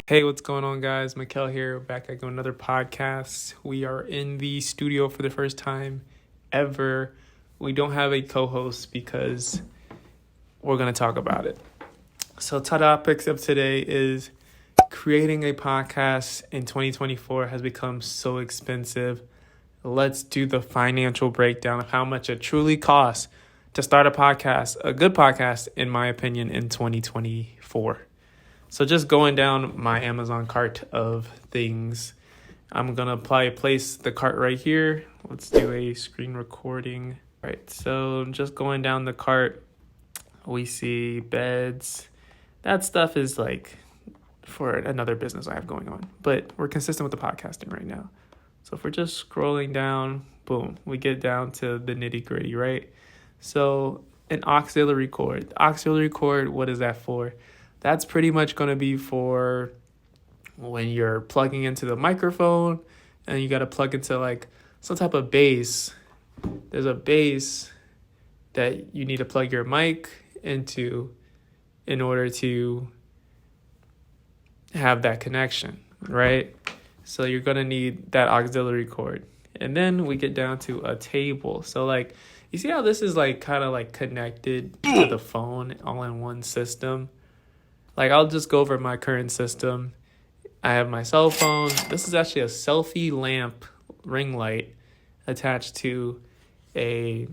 Hey, what's going on, guys? Mikkel here, back at another podcast. We are in the studio for the first time ever. We don't have a co-host because we're going to talk about it. So, topics of today is creating a podcast in 2024 has become so expensive. Let's do the financial breakdown of how much it truly costs to start a podcast, a good podcast, in my opinion, in 2024. So just going down my Amazon cart of things, I'm going to place the cart right here. Let's do a screen recording. All right, so just going down the cart, we see beds. That stuff is like for another business I have going on, but we're consistent with the podcasting right now. So if we're just scrolling down, boom, we get down to the nitty gritty, right? So an auxiliary cord. Auxiliary cord, what is that for? That's pretty much going to be for when you're plugging into the microphone and you got to plug into like some type of base. There's a base that you need to plug your mic into in order to have that connection, right? So you're going to need that auxiliary cord. And then we get down to a table. So like, you see how this is like kind of like connected to the phone all in one system? Like, I'll just go over my current system. I have my cell phone. This is actually a selfie lamp ring light attached to a,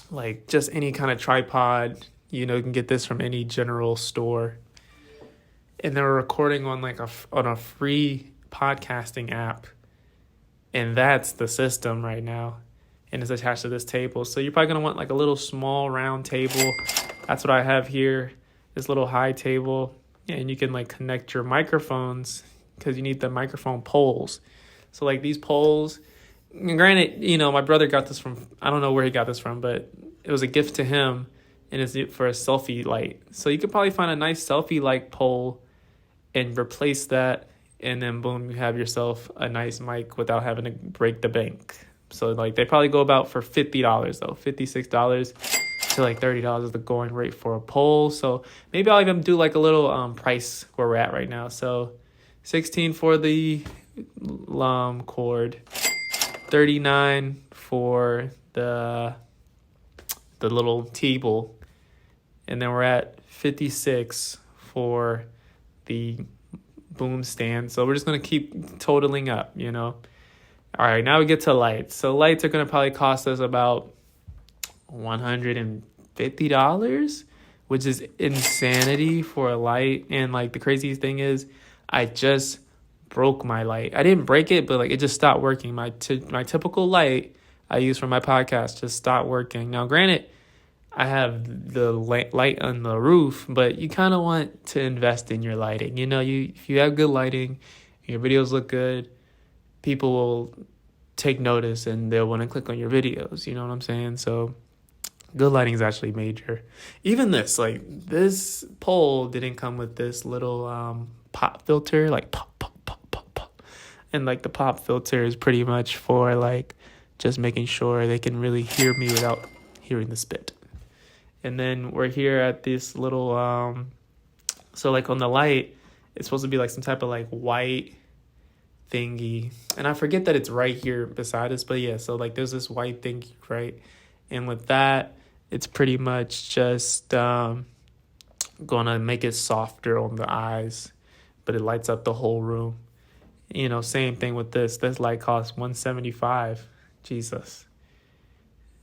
like, just any kind of tripod. You can get this from any general store. And they're recording on on a free podcasting app. And that's the system right now. And it's attached to this table. So you're probably going to want like a little small round table. That's what I have here. This little high table, and you can like connect your microphones because you need the microphone poles. So like these poles, granted, my brother got this from, I don't know where he got this from, but it was a gift to him, and it's for a selfie light. So you could probably find a nice selfie light pole and replace that, and then boom, you have yourself a nice mic without having to break the bank. So like they probably go about for $50 though, $56 to like $30 is the going rate for a pole. So maybe I'll even do like a little price where we're at right now. So 16 for the cord, 39 for the little table, and then we're at 56 for the boom stand. So we're just gonna keep totaling up, All right, now we get to lights. So lights are gonna probably cost us about $150, which is insanity for a light. And like the craziest thing is I just broke my light. I didn't break it, but like it just stopped working. My typical light I use for my podcast just stopped working. Now granted, I have the light on the roof, but you kind of want to invest in your lighting. If you have good lighting, your videos look good, people will take notice and they'll want to click on your videos. You know what I'm saying? So good lighting is actually major. Even this pole didn't come with this little pop filter, like pop, pop, pop, pop, pop. And like the pop filter is pretty much for like just making sure they can really hear me without hearing the spit. And then we're here at this little, so like on the light, it's supposed to be like some type of like white thingy. And I forget that it's right here beside us, but yeah, so like there's this white thingy, right? And with that, it's pretty much just gonna make it softer on the eyes, but it lights up the whole room. Same thing with this. This light costs $175. Jesus.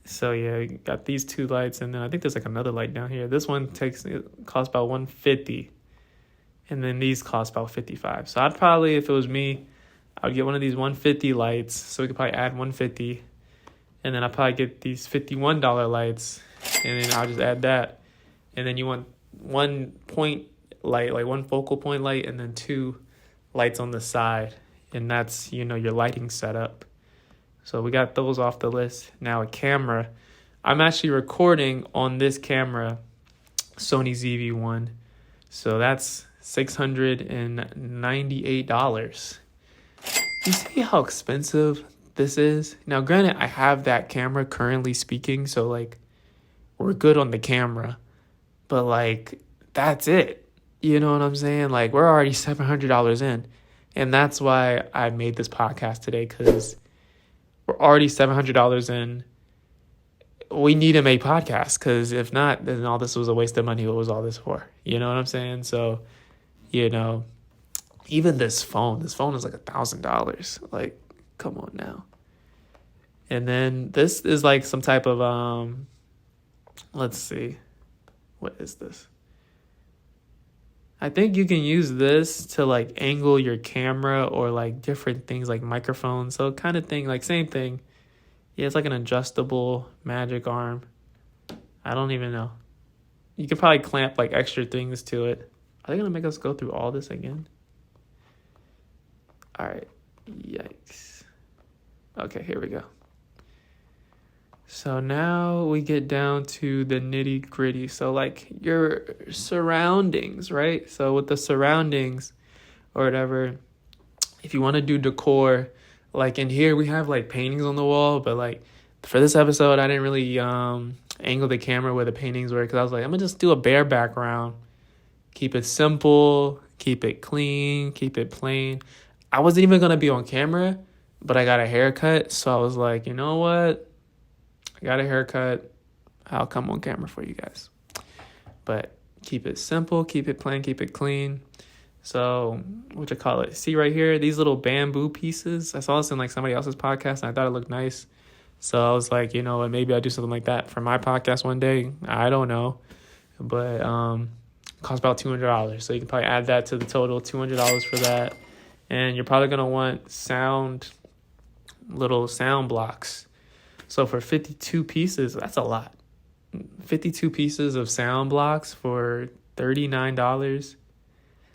So yeah, you got these two lights, and then I think there's like another light down here. This one costs about $150, and then these cost about $55. So I'd probably, if it was me, I'd get one of these $150 lights. So we could probably add $150, and then I'll probably get these $51 lights, and then I'll just add that. And then you want one point light, like one focal point light, and then two lights on the side, and that's your lighting setup. So we got those off the list. Now a camera. I'm actually recording on this camera, Sony ZV-1. So that's $698. You see how expensive this is? Now, granted, I have that camera currently speaking, so like we're good on the camera. But like that's it. You know what I'm saying? Like, we're already $700 in. And that's why I made this podcast today, because we're already $700 in. We need to make podcasts, because if not, then all this was a waste of money. What was all this for? You know what I'm saying? So, you know, even this phone is like $1,000. Like, come on now. And then this is like some type of, let's see. What is this? I think you can use this to like angle your camera or like different things like microphones. So kind of thing, like same thing. Yeah, it's like an adjustable magic arm. I don't even know. You could probably clamp like extra things to it. Are they going to make us go through all this again? All right. Yikes. Okay, here we go. So now we get down to the nitty gritty. So like your surroundings, right? So with the surroundings or whatever, if you want to do decor, like in here we have like paintings on the wall, but like for this episode, I didn't really angle the camera where the paintings were, because I was like, I'm gonna just do a bare background, keep it simple, keep it clean, keep it plain. I wasn't even gonna be on camera, but I got a haircut, so I was like, you know what? I got a haircut. I'll come on camera for you guys. But keep it simple, keep it plain, keep it clean. So, what you call it? See right here, these little bamboo pieces. I saw this in like somebody else's podcast, and I thought it looked nice. So I was like, you know what? Maybe I'll do something like that for my podcast one day. I don't know, but it costs about $200. So you can probably add that to the total, $200 for that. And you're probably gonna want little sound blocks. So for 52 pieces, that's a lot. 52 pieces of sound blocks for $39.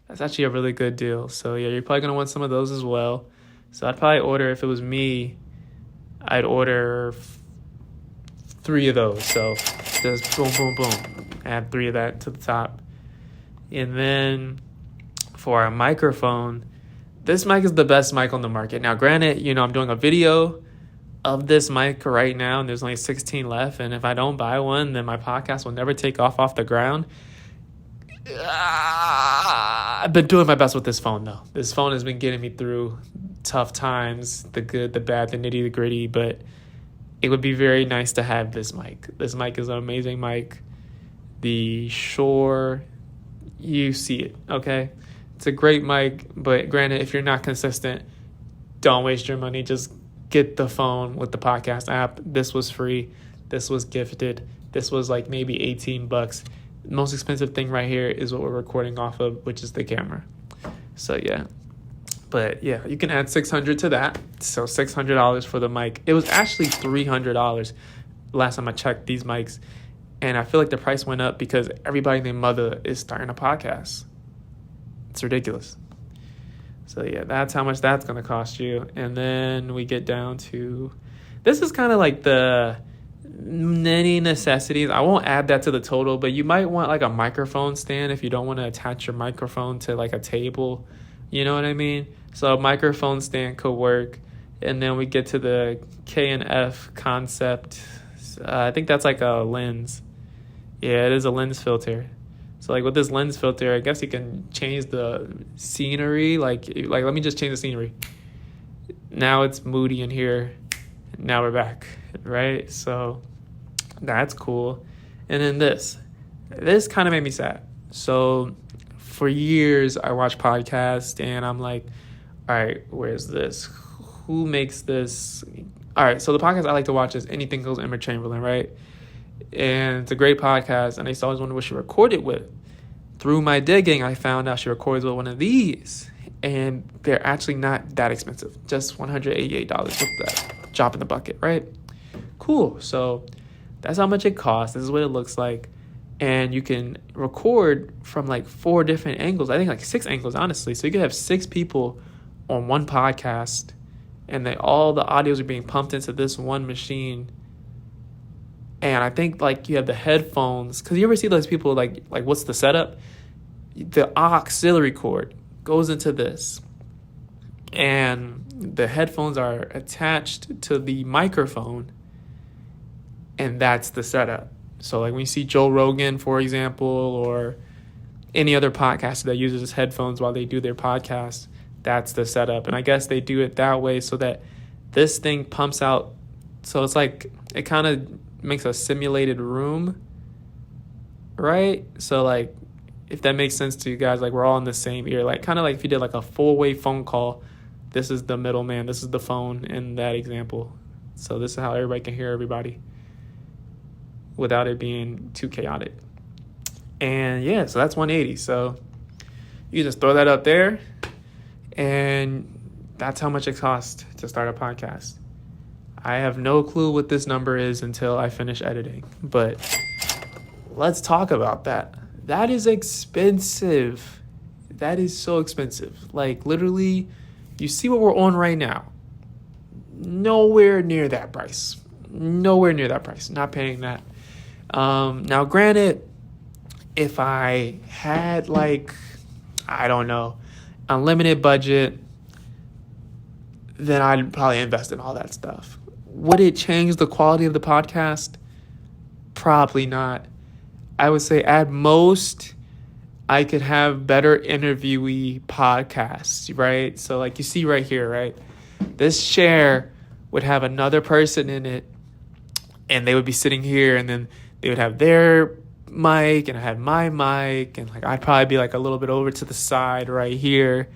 That's actually a really good deal. So yeah, you're probably going to want some of those as well. So I'd probably order, if it was me, I'd order 3 of those. So just boom, boom, boom. Add 3 of that to the top. And then for our microphone, this mic is the best mic on the market. Now, granted, you know, I'm doing a video of this mic right now, and there's only 16 left, and if I don't buy one, then my podcast will never take off the ground. I've been doing my best with this phone, though. This phone has been getting me through tough times, the good, the bad, the nitty, the gritty, but it would be very nice to have this mic. This mic is an amazing mic. The Shure, you see it, okay? It's a great mic, but granted, if you're not consistent, don't waste your money. Just get the phone with the podcast app. This was free. This was gifted. This was like maybe $18. The most expensive thing right here is what we're recording off of, which is the camera. So yeah. But yeah, you can add $600 to that. So $600 for the mic. It was actually $300 last time I checked these mics. And I feel like the price went up because everybody and their mother is starting a podcast. It's ridiculous. So yeah, that's how much that's going to cost you. And then we get down to, this is kind of like the many necessities. I won't add that to the total, but you might want like a microphone stand if you don't want to attach your microphone to like a table. You know what I mean? So a microphone stand could work. And then we get to the K&F concept. I think that's like a lens. Yeah, it is a lens filter. So like with this lens filter, I guess you can change the scenery. Like let me just change the scenery. Now it's moody in here. Now we're back, right? So that's cool. And then this kind of made me sad. So for years I watched podcasts and I'm like, all right, where's this? Who makes this? All right, so the podcast I like to watch is Anything Goes Emma Chamberlain, right? And it's a great podcast, and I used to always wonder what she recorded with. Through my digging, I found out she records with one of these, and they're actually not that expensive. Just $188 with that drop in the bucket, right? Cool. So that's how much it costs. This is what it looks like. And you can record from like 4 different angles. I think like 6 angles, honestly. So you could have 6 people on one podcast, and all the audios are being pumped into this one machine. And I think like you have the headphones, because you ever see those people like what's the setup? The auxiliary cord goes into this, and the headphones are attached to the microphone, and that's the setup. So like when you see Joe Rogan, for example, or any other podcaster that uses headphones while they do their podcast, that's the setup. And I guess they do it that way so that this thing pumps out. So it's like it kind of makes a simulated room, right? So like, if that makes sense to you guys, like we're all in the same ear, like kind of like if you did like a 4-way phone call, this is the middleman, this is the phone in that example. So this is how everybody can hear everybody without it being too chaotic. And yeah, so that's 180. So you just throw that up there, and that's how much it costs to start a podcast. I have no clue what this number is until I finish editing, but let's talk about that. That is expensive. That is so expensive. Like literally, you see what we're on right now. Nowhere near that price. Nowhere near that price. Not paying that. Now, granted, if I had like, I don't know, unlimited budget, then I'd probably invest in all that stuff. Would it change the quality of the podcast? Probably not. I would say at most, I could have better interviewee podcasts, right? So like you see right here, right? This chair would have another person in it, and they would be sitting here, and then they would have their mic, and I had my mic, and like I'd probably be like a little bit over to the side right here,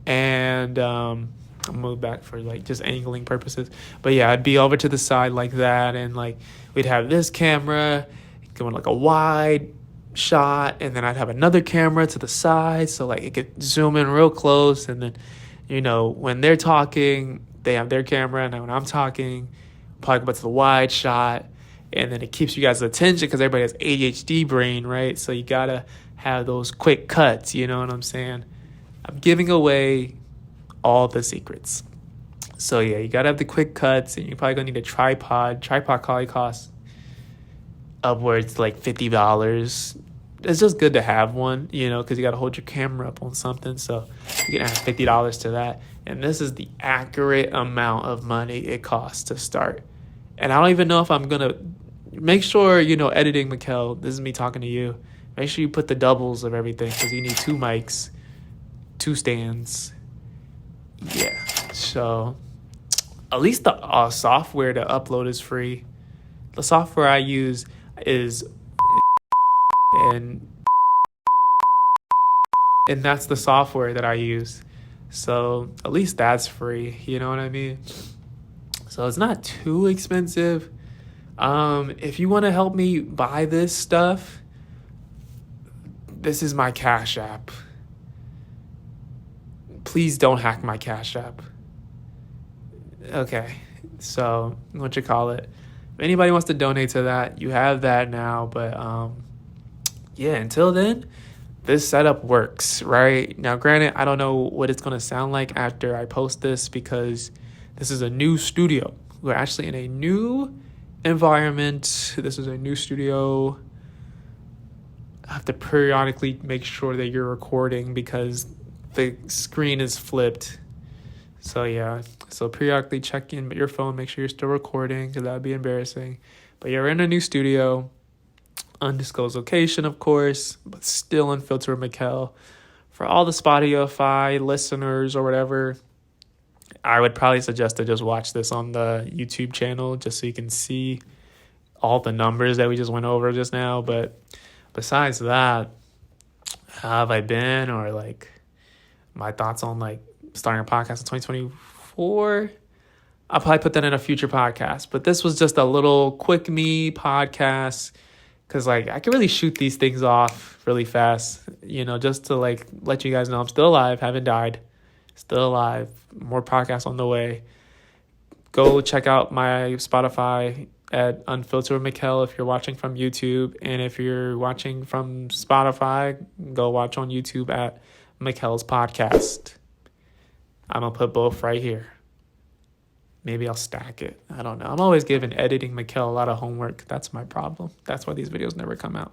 and I'll move back for like just angling purposes. But yeah, I'd be over to the side like that, and like we'd have this camera going like a wide shot, and then I'd have another camera to the side so like it could zoom in real close, and then when they're talking they have their camera, and then when I'm talking probably go back to the wide shot, and then it keeps you guys' attention because everybody has ADHD brain, right? So you gotta have those quick cuts, you know what I'm saying? I'm giving away all the secrets. So yeah, you gotta have the quick cuts, and you're probably gonna need a tripod. Tripod probably costs upwards like $50. It's just good to have one, because you got to hold your camera up on something. So you can add $50 to that. And this is the accurate amount of money it costs to start. And I don't even know if I'm going to make sure, editing, Mikkel, this is me talking to you. Make sure you put the doubles of everything because you need 2 mics, 2 stands. Yeah. So at least the software to upload is free. The software I use is and that's the software that I use, so at least that's free, you know what I mean? So it's not too expensive. If you want to help me buy this stuff, this is my Cash App. Please don't hack my Cash App. Okay, so if anybody wants to donate to that, you have that now. But yeah, until then, this setup works, right? Now, granted, I don't know what it's going to sound like after I post this because this is a new studio. We're actually in a new environment. This is a new studio. I have to periodically make sure that you're recording because the screen is flipped. So yeah, so periodically check in with your phone, make sure you're still recording because that would be embarrassing. But you're in a new studio, undisclosed location, of course, but still Unfiltered Mikkel. For all the Spotify listeners or whatever, I would probably suggest to just watch this on the YouTube channel just so you can see all the numbers that we just went over just now. But besides that, how have I been, or like my thoughts on like starting a podcast in 2024, I'll probably put that in a future podcast. But this was just a little quick me podcast because like I can really shoot these things off really fast, just to like let you guys know I'm still alive, haven't died, still alive. More podcasts on the way. Go check out my Spotify at Unfiltered Mikkel if you're watching from YouTube, and if you're watching from Spotify, go watch on YouTube at Mikkel's Podcast. I'm going to put both right here. Maybe I'll stack it. I don't know. I'm always giving editing Mikkel a lot of homework. That's my problem. That's why these videos never come out.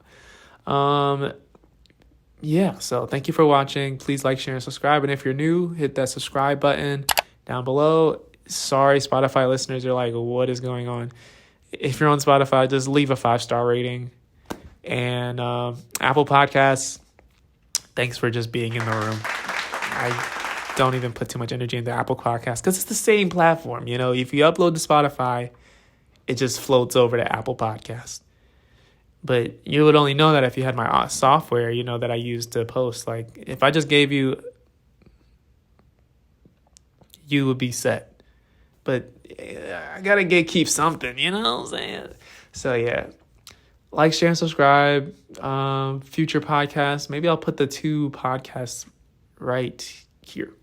Yeah, so thank you for watching. Please like, share, and subscribe. And if you're new, hit that subscribe button down below. Sorry, Spotify listeners are like, what is going on? If you're on Spotify, just leave a 5-star rating. And Apple Podcasts, Thanks for just being in the room. I don't even put too much energy into Apple Podcasts because it's the same platform. You know, if you upload to Spotify, it just floats over to Apple Podcasts. But you would only know that if you had my software, you know, that I use to post. Like, if I just gave you, you would be set. But I gotta keep something, you know what I'm saying? So, yeah. Like, share, and subscribe. Future podcasts. Maybe I'll put the 2 podcasts right here.